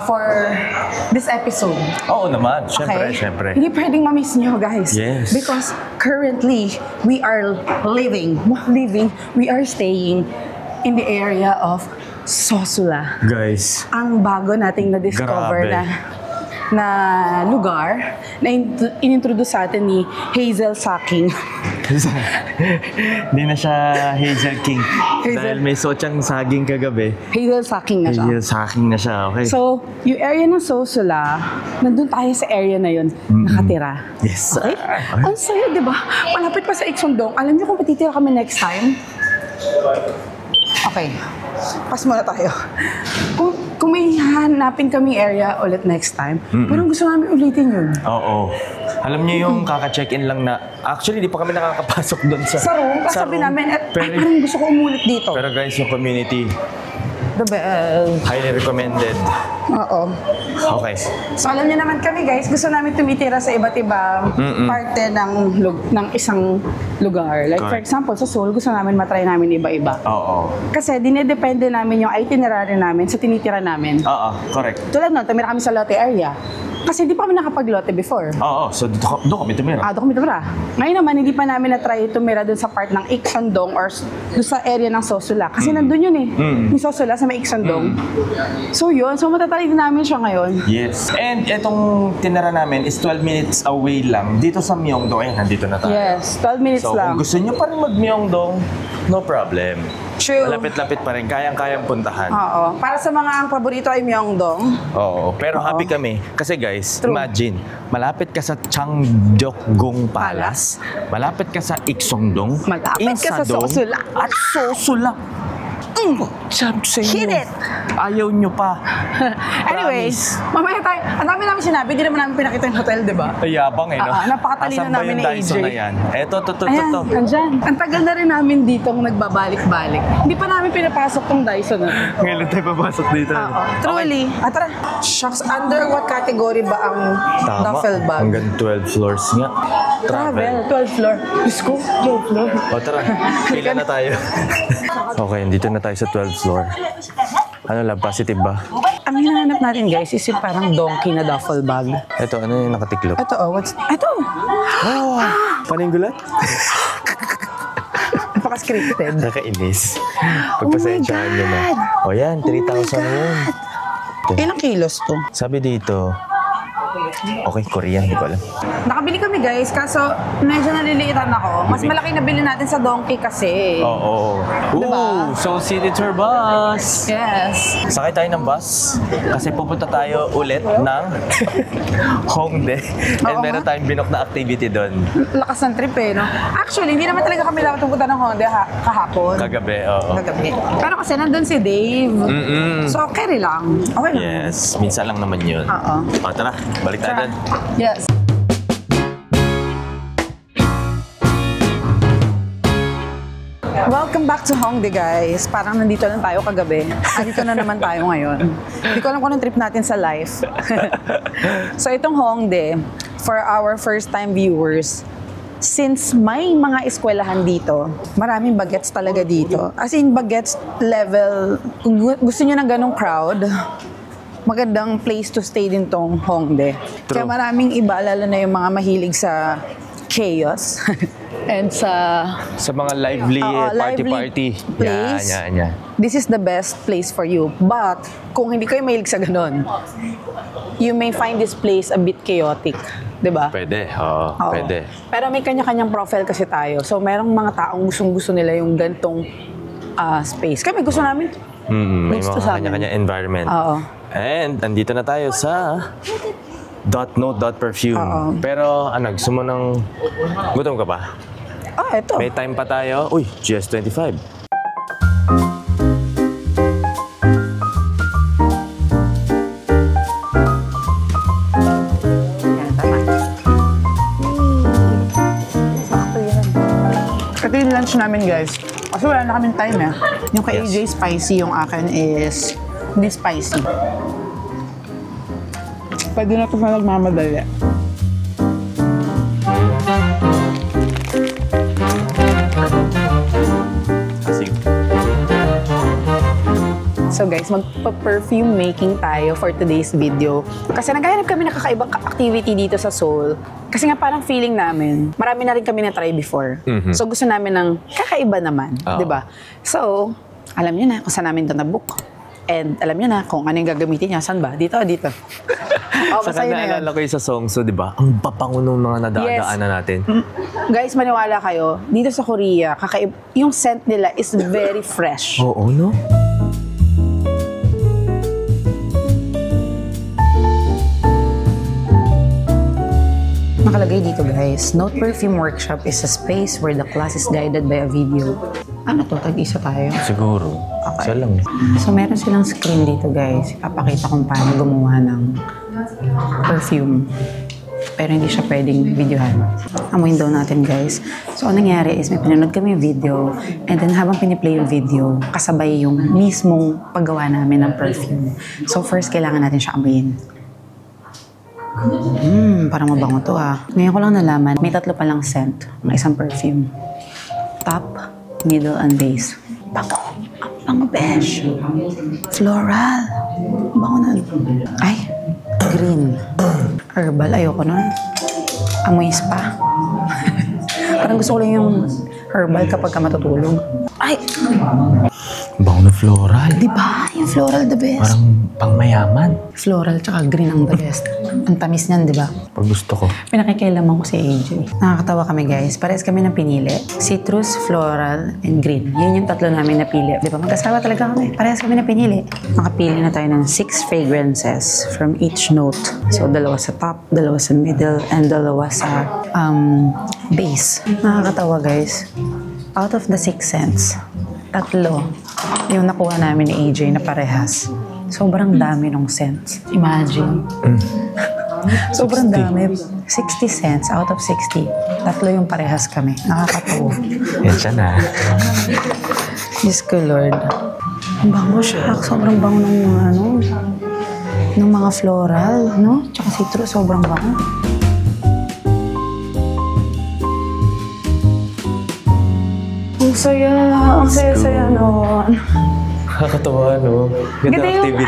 [SPEAKER 2] for this episode.
[SPEAKER 1] Oo naman. Siyempre.
[SPEAKER 2] Hindi pwedeng ma-miss nyo, guys.
[SPEAKER 1] Yes.
[SPEAKER 2] Because currently, we are we are staying in the area of Sosula.
[SPEAKER 1] Guys.
[SPEAKER 2] Ang bago nating na-discover
[SPEAKER 1] Grabe.
[SPEAKER 2] na lugar na inintroduce sa atin ni Hazel Saking.
[SPEAKER 1] Hindi na siya Hazel King.
[SPEAKER 2] Hazel.
[SPEAKER 1] Dahil may sochang saging kagabi.
[SPEAKER 2] Hazel Saking na siya.
[SPEAKER 1] Hazel Saking na siya, okay?
[SPEAKER 2] So, yung area ng Sosula, nandun tayo sa area na yun, nakatira.
[SPEAKER 1] Yes.
[SPEAKER 2] Okay? Ang saya, di ba? Malapit pa sa Iksondong. Alam niyo kung patitira kami next time? Okay. Pass muna tayo. Kung may hanapin kami area ulit next time, parang gusto namin ulitin yun.
[SPEAKER 1] Oo. Alam niyo yung kaka-check-in lang na... Actually, di pa kami nakakapasok doon sa...
[SPEAKER 2] Sa room, kasi sabi
[SPEAKER 1] room.
[SPEAKER 2] namin, ay,
[SPEAKER 1] Pero,
[SPEAKER 2] parang gusto ko umulit dito.
[SPEAKER 1] pero guys, yung community,
[SPEAKER 2] The best.
[SPEAKER 1] highly recommended.
[SPEAKER 2] Oo.
[SPEAKER 1] Okay.
[SPEAKER 2] So alam niyo naman kami, guys, gusto namin tumitira sa iba't ibang parte ng isang lugar. Like for
[SPEAKER 1] Correct.
[SPEAKER 2] example, sa Seoul, gusto namin matry namin iba-iba.
[SPEAKER 1] Oo.
[SPEAKER 2] Kasi dinedepende namin yung itinerary namin sa tinitira namin.
[SPEAKER 1] Oo, correct.
[SPEAKER 2] Tulad nun, tumira kami sa Lotte area. Kasi di pa kami nakapag-Lotte before.
[SPEAKER 1] Oo, so doon kami tumira.
[SPEAKER 2] Doon kami tumira. Ngayon naman, hindi pa namin na-try tumira dun sa part ng Iksondong or dun sa area ng Sosula. Kasi nandun yun eh. Yung Sosula sa may Iksondong. So yun, so matatry din namin siya ngayon.
[SPEAKER 1] Yes. And itong tinira namin is 12 minutes away lang dito sa Myeongdong. Ayan, nandito na tayo.
[SPEAKER 2] Yes, 12 minutes
[SPEAKER 1] So
[SPEAKER 2] lang.
[SPEAKER 1] kung gusto nyo pa rin mag-Myeongdong, no problem.
[SPEAKER 2] True.
[SPEAKER 1] Malapit-lapit pa rin. Kayang-kayang puntahan.
[SPEAKER 2] Oo. Para sa mga ang paborito ay Myeongdong.
[SPEAKER 1] Oo. Pero happy kami. Kasi guys,
[SPEAKER 2] True.
[SPEAKER 1] imagine, malapit ka sa Changdeokgung Palace, malapit ka sa Iksongdong,
[SPEAKER 2] Malapit ka sa
[SPEAKER 1] Insadong,
[SPEAKER 2] Sosula.
[SPEAKER 1] at Sosula. Sabi sa inyo.
[SPEAKER 2] Hit it!
[SPEAKER 1] Ayaw nyo pa.
[SPEAKER 2] Anyways, mamaya tayo. Ang dami namin sinabi, hindi naman namin pinakita yung hotel, di ba?
[SPEAKER 1] Ay, yabang eh, no?
[SPEAKER 2] Napakatalino
[SPEAKER 1] Asan ba
[SPEAKER 2] namin
[SPEAKER 1] yung
[SPEAKER 2] ni
[SPEAKER 1] Dyson
[SPEAKER 2] AJ?
[SPEAKER 1] na yan? Eto, to.
[SPEAKER 2] Ayan, andyan. Ang tagal na rin namin dito nagbabalik-balik. Hindi pa namin pinapasok tong Dyson na to.
[SPEAKER 1] Ngayon tayo papasok dito.
[SPEAKER 2] Oo. Truly. Tara. Shucks, under what category ba ang duffel bag?
[SPEAKER 1] Hanggang 12 floors nga.
[SPEAKER 2] Travel. 12 floor. Diyos ko, 12 floor.
[SPEAKER 1] O tara, pila na tayo. Okay, dito na tayo sa 12th floor. Ano lang, positive ba?
[SPEAKER 2] Ang hinahanap natin guys is yung parang donkey na duffel bag.
[SPEAKER 1] Ito, ano yung nakatiklop?
[SPEAKER 2] Ito what's... Ito!
[SPEAKER 1] Oh, paninggulat?
[SPEAKER 2] Napaka-scripted.
[SPEAKER 1] Nakainis. Pagpasensyahan nyo na. O yan, 3,000 na yun.
[SPEAKER 2] Ilang kilos to?
[SPEAKER 1] Sabi dito, okay, Korean, hindi ko alam.
[SPEAKER 2] Nakabili kami guys, kaso medyo naliliitan ako. Mas malaki na bili natin sa donkey kasi.
[SPEAKER 1] Oo.
[SPEAKER 2] Diba?
[SPEAKER 1] So signature bus!
[SPEAKER 2] Yes.
[SPEAKER 1] Sakay tayo ng bus kasi pupunta tayo ulit ng Hongdae. And
[SPEAKER 2] Oo
[SPEAKER 1] meron
[SPEAKER 2] nga.
[SPEAKER 1] tayong binok na activity doon.
[SPEAKER 2] Lakas ng trip eh, no? Actually, hindi naman talaga kami dapat pupunta ng Honda kahapon.
[SPEAKER 1] Kagabi, oo.
[SPEAKER 2] Kagabi. Pero kasi nandun si Dave. So, carry lang. Okay lang.
[SPEAKER 1] Yes, minsan lang naman yun.
[SPEAKER 2] Oo.
[SPEAKER 1] O tara, balik tayo doon.
[SPEAKER 2] Yes. Welcome back to Hongdae, guys. Parang nandito lang tayo kagabi. Nandito na naman tayo ngayon. Hindi ko alam kung anong trip natin sa life. So, itong Hongdae, for our first-time viewers, since may mga eskwelahan dito, maraming bagets talaga dito. As in, bagets level, kung gusto nyo ng ganong crowd, magandang place to stay din tong Hongdae. Kaya maraming iba, lalo na yung mga mahilig sa chaos. And sa
[SPEAKER 1] mga lively party-party.
[SPEAKER 2] place,
[SPEAKER 1] Yan.
[SPEAKER 2] this is the best place for you. But, kung hindi kayo mahilig sa ganon, you may find this place a bit chaotic. Diba?
[SPEAKER 1] Pwede, oo,
[SPEAKER 2] Oo.
[SPEAKER 1] pwede.
[SPEAKER 2] Pero may kanya-kanyang profile kasi tayo. So, merong mga taong gustong-gusto nila yung gantong space. Kami gusto namin.
[SPEAKER 1] May
[SPEAKER 2] Gusto
[SPEAKER 1] mga
[SPEAKER 2] sa amin.
[SPEAKER 1] kanya-kanya environment.
[SPEAKER 2] Oo.
[SPEAKER 1] And, andito na tayo sa .note.perfume.
[SPEAKER 2] Oo.
[SPEAKER 1] Pero, gusto mo ng... Gutom ka ba?
[SPEAKER 2] Eto.
[SPEAKER 1] May time pa tayo. Uy, GS25.
[SPEAKER 2] Yan, tama. Sakto yan. Ito yung lunch namin, guys. Kasi wala na kaming time, eh. Yung kay AJ spicy, yung akin is hindi spicy. Pwede na ito na nagmamadali.
[SPEAKER 1] Asig.
[SPEAKER 2] So guys, magpa-perfume making tayo for today's video. Kasi naghahanap kami ng kakaibang activity dito sa Seoul. Kasi nga parang feeling namin, marami na rin kami na-try before. So gusto namin ng kakaiba naman, di ba? So, alam niyo na kung saan namin ito na-book. And alam niyo na kung ano yung gagamitin niya. Saan ba? Dito o dito?
[SPEAKER 1] Saka naalala ko yung sa Songso, di ba? Ang papango ng mga nadadaanan natin.
[SPEAKER 2] Guys, maniwala kayo, dito sa Korea, yung scent nila is very fresh.
[SPEAKER 1] Oo, no?
[SPEAKER 2] Nakalagay dito guys, Note Perfume Workshop is a space where the class is guided by a video. Ano to? Tag-isa tayo?
[SPEAKER 1] Siguro.
[SPEAKER 2] Okay.
[SPEAKER 1] Isa lang.
[SPEAKER 2] So meron silang screen dito guys. Ipapakita kung paano gumawa ng perfume. Pero hindi siya pwedeng videohan. Amuin daw natin guys. So ang nangyari is may pinanood kami yung video and then habang piniplay yung video, kasabay yung mismong paggawa namin ng perfume. So first, kailangan natin siya amuyin. Parang mabango to ah. Ngayon ko lang nalaman, may 3 pa lang scent ng isang perfume. Top, middle, and base. Bango. Ang bango, besh. Floral. Bango na. Ay, green. Herbal, ayoko nun. Amoy spa. Parang gusto ko lang yung herbal kapag ka matutulog. Ay!
[SPEAKER 1] Bango na floral.
[SPEAKER 2] Diba? yung floral the best.
[SPEAKER 1] Parang pangmayaman.
[SPEAKER 2] Floral tsaka green ang the best. Ang tamis niyan, di ba?
[SPEAKER 1] Pag gusto ko.
[SPEAKER 2] Pinakikialaman ko si AJ. Nakakatawa kami guys. Parehas kami ng pinili. Citrus, floral, and green. Yun yung tatlo namin napili. Di ba? Magkasama talaga kami. Parehas kami na pinili. Nakapili na tayo ng 6 fragrances from each note. So, 2 sa top, 2 sa middle, and 2 sa base. Nakakatawa guys. Out of the 6 scents, 3 yung nakuha namin ni AJ na parehas. Sobrang dami ng scents. Imagine. Sobrang dami. 60 cents out of 60. 3 yung parehas kami. Nakakatawa.
[SPEAKER 1] Yan siya na.
[SPEAKER 2] Diyos ko, Lord. Ang bango siya. Sobrang bango ng mga, ng mga floral, no? Tsaka citrus, sobrang bango. Ang saya. Ang saya-saya noon.
[SPEAKER 1] Nakakatawa, no?
[SPEAKER 2] Ganda yung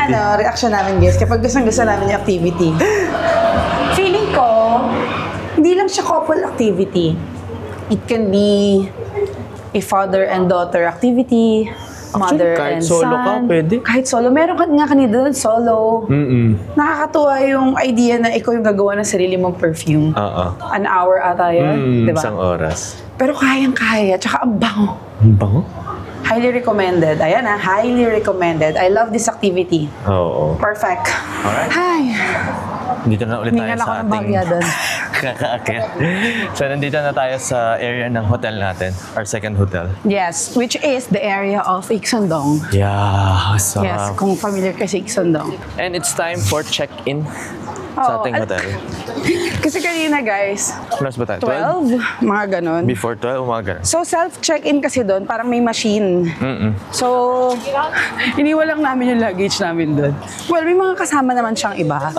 [SPEAKER 2] reaction namin guys kapag gusto namin yung activity. Feeling ko, hindi lang siya couple activity. It can be a father and daughter activity, mother
[SPEAKER 1] kahit
[SPEAKER 2] and
[SPEAKER 1] solo
[SPEAKER 2] son.
[SPEAKER 1] ka, pwede.
[SPEAKER 2] Kahit solo. Meron nga kanina doon, solo. Nakakatuwa yung idea na ikaw yung gagawa ng sarili mong perfume. An hour ata yun, di ba?
[SPEAKER 1] Isang oras.
[SPEAKER 2] Pero kayang-kaya, tsaka ang bango.
[SPEAKER 1] Ang bango?
[SPEAKER 2] Highly recommended. Ayan highly recommended. I love this activity.
[SPEAKER 1] Oo.
[SPEAKER 2] Perfect.
[SPEAKER 1] Alright.
[SPEAKER 2] Hi!
[SPEAKER 1] Dito na ulit tayo
[SPEAKER 2] Hingal ako
[SPEAKER 1] sa
[SPEAKER 2] ng
[SPEAKER 1] ating
[SPEAKER 2] bagya doon.
[SPEAKER 1] kakaakyat. So, nandito na tayo sa area ng hotel natin. Our second hotel.
[SPEAKER 2] Yes, which is the area of Iksondong.
[SPEAKER 1] Yeah, sarap.
[SPEAKER 2] Yes, kung familiar ka sa Iksondong.
[SPEAKER 1] And it's time for check-in sa ating hotel.
[SPEAKER 2] Kasi kanina guys,
[SPEAKER 1] Plus ba tayo?
[SPEAKER 2] 12, mga ganon.
[SPEAKER 1] Before 12, umaga.
[SPEAKER 2] So self-check-in kasi doon, parang may machine. So, iniwan lang namin yung luggage namin doon. Well, may mga kasama naman siyang iba.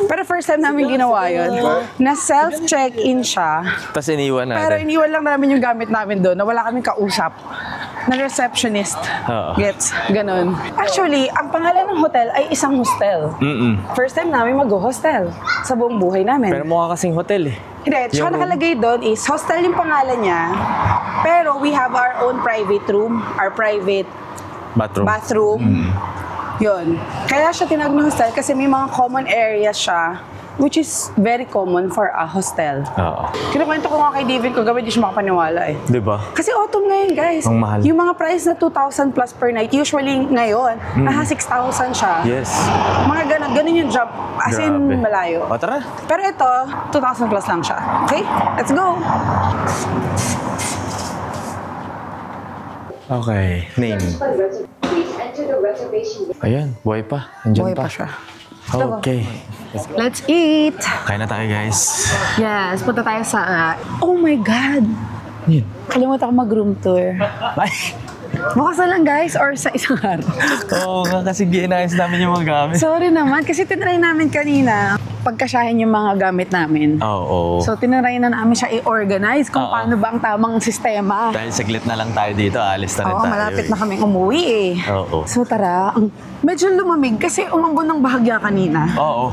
[SPEAKER 2] Pero first time namin ginawa yun, na self-check-in siya.
[SPEAKER 1] Tapos iniwan natin.
[SPEAKER 2] Pero iniwan lang namin yung gamit namin doon na wala kaming kausap. Na receptionist. Gets? Ganon. Actually, ang pangalan ng hotel ay isang hostel. First time namin mag-hostel sa buong buhay namin.
[SPEAKER 1] Pero mukha kasing hotel eh.
[SPEAKER 2] Hindi, tsaka nakalagay doon is hostel yung pangalan niya. Pero we have our own private room, our private bathroom. Yun. Kaya siya tinawag na hostel kasi may mga common areas siya which is very common for a hostel. Kinukwento ko nga kay David kagabi, di siya makapaniwala eh.
[SPEAKER 1] Diba?
[SPEAKER 2] Kasi autumn ngayon guys.
[SPEAKER 1] Ang mahal.
[SPEAKER 2] Yung mga price na 2,000 plus per night, usually ngayon, nasa 6,000 siya.
[SPEAKER 1] Yes.
[SPEAKER 2] Mga ganun yung jump. As in,
[SPEAKER 1] Grabe.
[SPEAKER 2] malayo.
[SPEAKER 1] O tara.
[SPEAKER 2] Pero ito, 2,000 plus lang siya. Okay? Let's go!
[SPEAKER 1] Okay. Name. Ayan, buhay pa. Andyan
[SPEAKER 2] Buhay pa siya.
[SPEAKER 1] Okay.
[SPEAKER 2] Let's eat!
[SPEAKER 1] Kain na tayo, guys.
[SPEAKER 2] Yes, punta tayo sa... oh my God!
[SPEAKER 1] Yun.
[SPEAKER 2] Kalimutan ko mag-room tour.
[SPEAKER 1] Bye!
[SPEAKER 2] Bukas na lang guys, or sa isang araw.
[SPEAKER 1] Oo nga, kasi ginayos namin yung mga gamit.
[SPEAKER 2] Sorry naman, kasi tinry namin kanina pagkasyahin yung mga gamit namin.
[SPEAKER 1] Oo.
[SPEAKER 2] So, tinry na namin siya i-organize kung paano ba ang tamang sistema.
[SPEAKER 1] Dahil saglit na lang tayo dito, alis na rin tayo.
[SPEAKER 2] Malapit na kaming umuwi eh.
[SPEAKER 1] Oo.
[SPEAKER 2] So, tara. Medyo lumamig kasi umambon ng bahagya kanina.
[SPEAKER 1] Oo.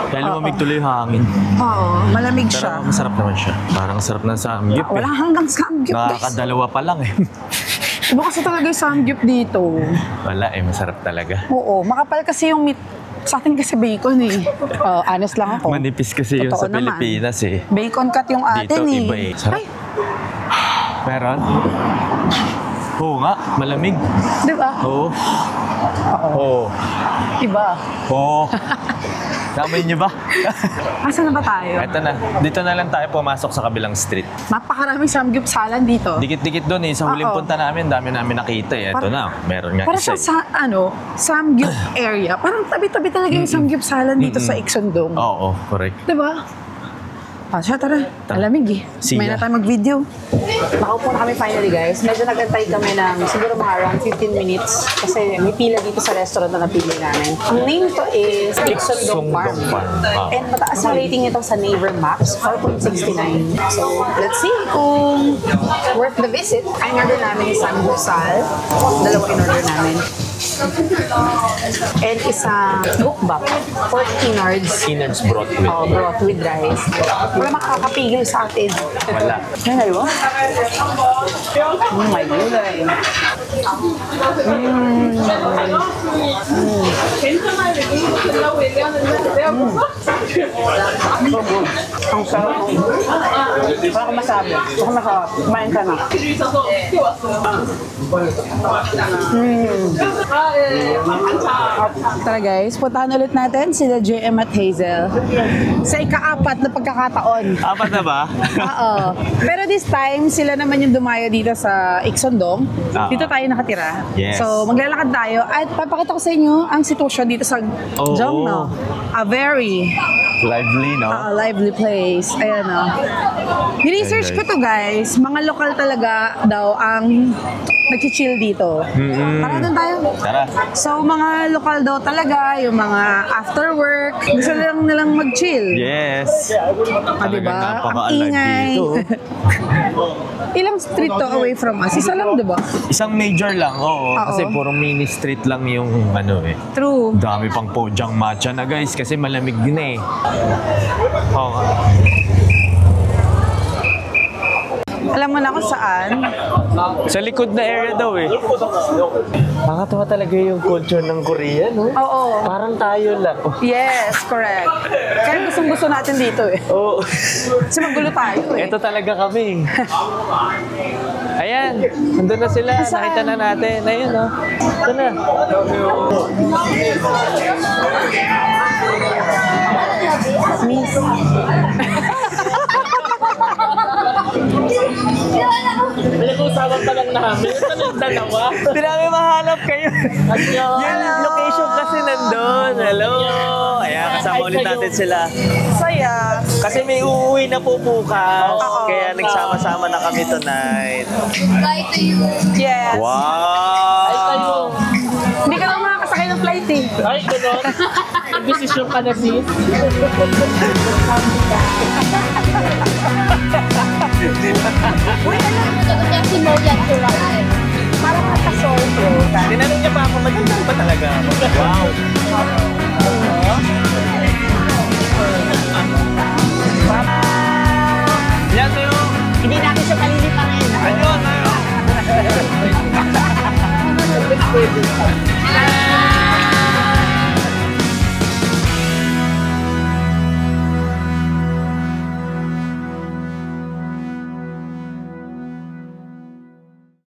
[SPEAKER 1] Kaya lumamig tuloy yung hangin.
[SPEAKER 2] Oo, malamig
[SPEAKER 1] Pero
[SPEAKER 2] siya.
[SPEAKER 1] masarap naman siya. Parang sarap ng samgyup eh.
[SPEAKER 2] Wala hanggang samgyup guys.
[SPEAKER 1] Nakakadalawa pa lang eh.
[SPEAKER 2] Iba kasi talaga yung samgyup dito.
[SPEAKER 1] Wala eh, masarap talaga.
[SPEAKER 2] Oo, makapal kasi yung meat. Sa atin kasi bacon eh. Honest lang ako.
[SPEAKER 1] Manipis kasi yung
[SPEAKER 2] Totoo
[SPEAKER 1] sa
[SPEAKER 2] naman.
[SPEAKER 1] Pilipinas eh.
[SPEAKER 2] Bacon cut yung atin
[SPEAKER 1] Dito,
[SPEAKER 2] eh.
[SPEAKER 1] iba eh. Sarap.
[SPEAKER 2] Ay,
[SPEAKER 1] Meron? Oo nga, malamig.
[SPEAKER 2] di ba?
[SPEAKER 1] Oo. Oo.
[SPEAKER 2] Iba.
[SPEAKER 1] Oo. Namin niyo ba?
[SPEAKER 2] Asan na ba tayo?
[SPEAKER 1] Eto na. Dito na lang tayo pumasok sa kabilang street.
[SPEAKER 2] Napakaraming samgyupsalan dito.
[SPEAKER 1] Dikit-dikit doon eh. Sa huling
[SPEAKER 2] Oo.
[SPEAKER 1] punta namin, dami namin nakita eh. Eto na. Meron nga
[SPEAKER 2] Para
[SPEAKER 1] isa
[SPEAKER 2] siya
[SPEAKER 1] eh.
[SPEAKER 2] sa, samgyup area. Parang tabi-tabi talaga yung samgyupsalan dito sa Iksondong.
[SPEAKER 1] Oo, correct.
[SPEAKER 2] Di ba? Siya, tara. Alamig eh.
[SPEAKER 1] See
[SPEAKER 2] May na
[SPEAKER 1] ya.
[SPEAKER 2] tayo mag-video. Nakaupo na kami finally guys. Medyo nag-antay kami ng siguro mga around 15 minutes kasi may pila dito sa restaurant na napili namin. Ang name to is Iksondong Farm. And mataas ang rating ito sa Naver Maps, 4.69. So, let's see kung worth the visit. Ang order namin is samgyeopsal. 2 in order namin. And isang mukbang. Pork innards.
[SPEAKER 1] Innards broth with.
[SPEAKER 2] Broth with rice. Wala makakapigil sa atin.
[SPEAKER 1] Wala.
[SPEAKER 2] Yan na yun? Oh my God. Ang sarap. Wala ko masabi. Baka masarap. Kumain ka na. Tara guys, puntahan ulit natin sila JM at Hazel sa ika-4 na pagkakataon.
[SPEAKER 1] 4 na ba?
[SPEAKER 2] Oo. Pero this time, sila naman yung dumayo dito sa Iksondong. Dito tayo nakatira.
[SPEAKER 1] Yes.
[SPEAKER 2] So, maglalakad tayo at papakita ko sa inyo ang sitwasyon dito sa Jongno. A very
[SPEAKER 1] Lively, no?
[SPEAKER 2] lively place. Ayan o. Ni-research ko to guys. Mga lokal talaga daw ang nag-chill dito. Tara doon tayo.
[SPEAKER 1] Tara.
[SPEAKER 2] So, mga lokal daw talaga, yung mga after work, gusto lang nilang mag-chill.
[SPEAKER 1] Yes.
[SPEAKER 2] Diba? Ang
[SPEAKER 1] napaka-alive
[SPEAKER 2] ingay.
[SPEAKER 1] dito.
[SPEAKER 2] Ilang street to away from us? Isa lang, diba?
[SPEAKER 1] Isang major lang, oo. Kasi puro mini street lang yung ano eh.
[SPEAKER 2] True.
[SPEAKER 1] Dami pang Pojang matcha na guys kasi malamig din eh. Oo.
[SPEAKER 2] Alam mo na kung saan?
[SPEAKER 1] Sa likod na area daw eh. Nakakatawa talaga yung culture ng Korea, no?
[SPEAKER 2] Oo.
[SPEAKER 1] Parang tayo lang.
[SPEAKER 2] Yes, correct. Kaya gustong-gusto natin dito eh.
[SPEAKER 1] Oo.
[SPEAKER 2] Kasi magulo tayo eh.
[SPEAKER 1] Ito talaga kami. Ayan, nandun na sila. Nakita na natin. Ayun, no? Ito na.
[SPEAKER 2] Miss.
[SPEAKER 3] Pinag-usapan pa lang namin. Ito na yung dalawa.
[SPEAKER 1] Hindi namin mahanap kayo. Yung location kasi nandun. Hello. Ayan, kasama ulit natin sila.
[SPEAKER 2] Saya.
[SPEAKER 1] Kasi may uuwi na po bukas. Kaya nagsama-sama na kami tonight.
[SPEAKER 5] Bye to you.
[SPEAKER 2] Yes.
[SPEAKER 1] Wow!
[SPEAKER 2] Hindi ka lang makakasakay ng flight eh.
[SPEAKER 3] Ay, gano'n. Desisyon ka na, sis.
[SPEAKER 5] Sagot niya si Moya Turang.
[SPEAKER 2] Parang naka-soul bro.
[SPEAKER 1] Tinanong niya pa ako, mag-ibig ba talaga ako? Wow! Yan sa'yo!
[SPEAKER 2] Hindi natin siya kalilipanin.
[SPEAKER 1] Ayun! Ayun!